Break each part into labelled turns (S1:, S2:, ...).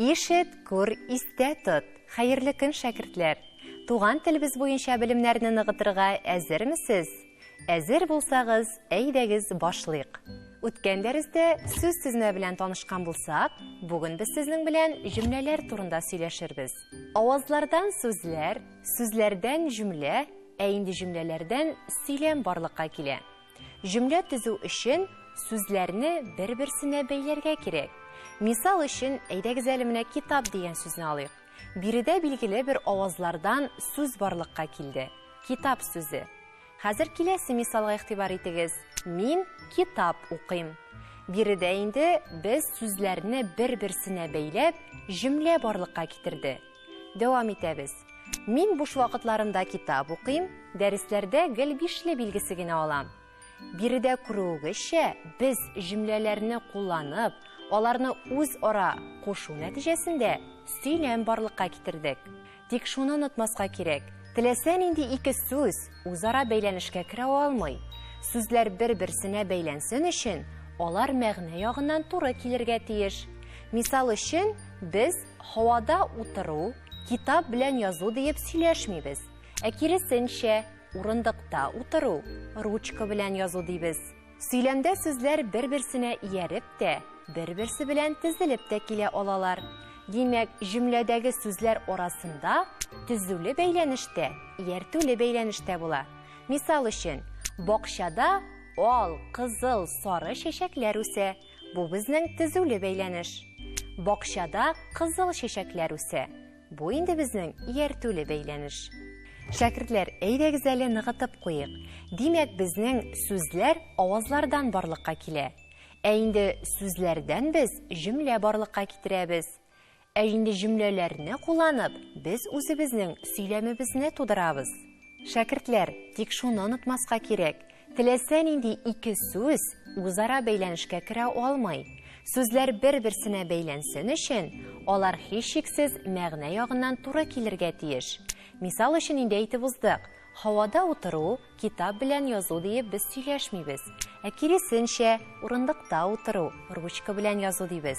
S1: Ишет, күр, истә тот. Хәерле көн, шәкертләр. Туган телебез буенча белемнәрне ныгытырга әзермесез? Әзер булсагыз, әйдәгез башлыйк. Үткән дәрестә сүз тезмә белән танышкан булсак, бүген без сезнең белән җөмләләр турында сөйләшербез. Авазлардан сүзләр, сүзләрдән җөмлә, инде җөмләләрдән сөйләм барлыкка килә. Җөмлә төзү өчен сүзләрне бер-берсенә бәйләргә кирәк. Мисал өчен, әйдәгез әле менә китап дигән сүзне алыйк. Биредә билгеле бер авазлардан сүз барлыкка килде. Китап сүзе. Хәзер киләсе мисалга игътибар итегез. Мин китап укыйм. Биредә инде без сүзләрне бер-берсенә бәйләп, җөмлә барлыкка китерде. Дәвам итәбез. Мин буш вакытларымда китап укыйм, дәресләрдә гел бишле билгесе генә алам. Биредә күрүегезчә, без җөмләләрне кулланып, аларны үз ара кушу нәтиҗәсендә сөйләм барлыкка китердек. Тик шуны онытмаска кирәк. Теләсә нинди ике сүз үзара бәйләнешкә керә алмый. Сүзләр бер-берсенә бәйләнсен өчен, алар мәгънә ягыннан туры килергә тиеш. Мисал өчен, без һавада утыру, китап белән язу дип сөйләшмибез. Киресенчә, урындыкта утыру, ручка белән язу дибез. Сөйләмдә сүзләр бер-берсенә ияреп тә, бер-берсе белән тезелеп тә килә алалар. Димәк, җөмләдәге сүзләр арасында төзүле бәйләнештә, ияртүле бәйләнештә була. Мисал өчен, бакчада ал, кызыл, сары чәчәкләр үсә. Бу безнең төзүле бәйләнеш. Бакчада кызыл чәчәкләр үсә. Бу инде безнең ияртүле бәйләнеш. Шәкертләр, әйдәгез әле ныгытып куйык. Димәк, безнең сүзләр авазлардан барлыкка килә. Инде сүзләрдән без җөмлә барлыкка китерәбез. Инде җөмләләрне кулланып, без үзебезнең сөйләмебезне тудырабыз. Шәкертләр, тик шуны онытмаска кирәк. Теләсә нинди ике сүз үзара бәйләнешкә керә алмый. Сүзләр бер-берсенә бәйләнсен өчен, алар һичшиксез мәгънә ягыннан туры килергә тиеш. Мисал өчен инде әйтеп уздык. Һавада утыру, китап белән язу дип без сөйләшмибез. Киресенчә, урындыкта утыру, ручка белән язу дибез.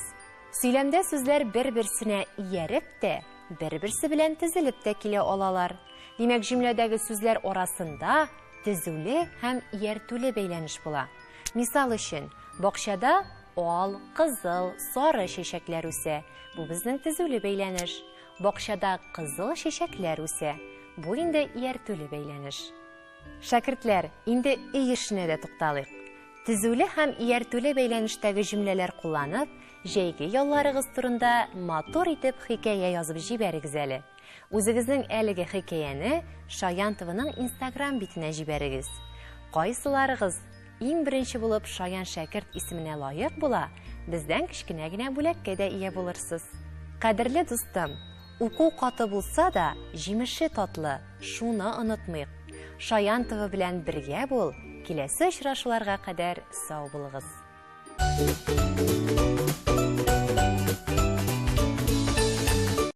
S1: Сөйләмдә сүзләр бер-берсенә ияреп тә, бер-берсе белән тезелеп тә килә алалар. Димәк, җөмләдәге сүзләр арасында төзүле һәм ияртүле бәйләнеш була. Мисал өчен, бакчада ал, кызыл, сары чәчәкләр үсә. Бу безнең төзүле бәйләнеш. Бакчада кызыл чәчәкләр үсә. Бу инде ияртүле бәйләнеш. Шәкертләр, инде өй эшенә дә тукталыйк. Төзүле һәм ияртүле бәйләнештәге җөмләләр кулланып, җәйге ялларыгыз турында матур итеп хикәя язып җибәрегез әле. Үзегезнең әлеге хикәяне Шаян ТВның Instagram битенә җибәрегез. Кайсыларыгыз иң беренче булып Шаян шәкерт исеменә лаек була, бездән кечкенә генә бүләккә дә ия булырсыз. Кадерле дустым, уку каты булса да, җимеше татлы, шуны онытмыйк. Шаян ТВ белән бергә бул, киләсе очрашуларга кадәр сау булыгыз.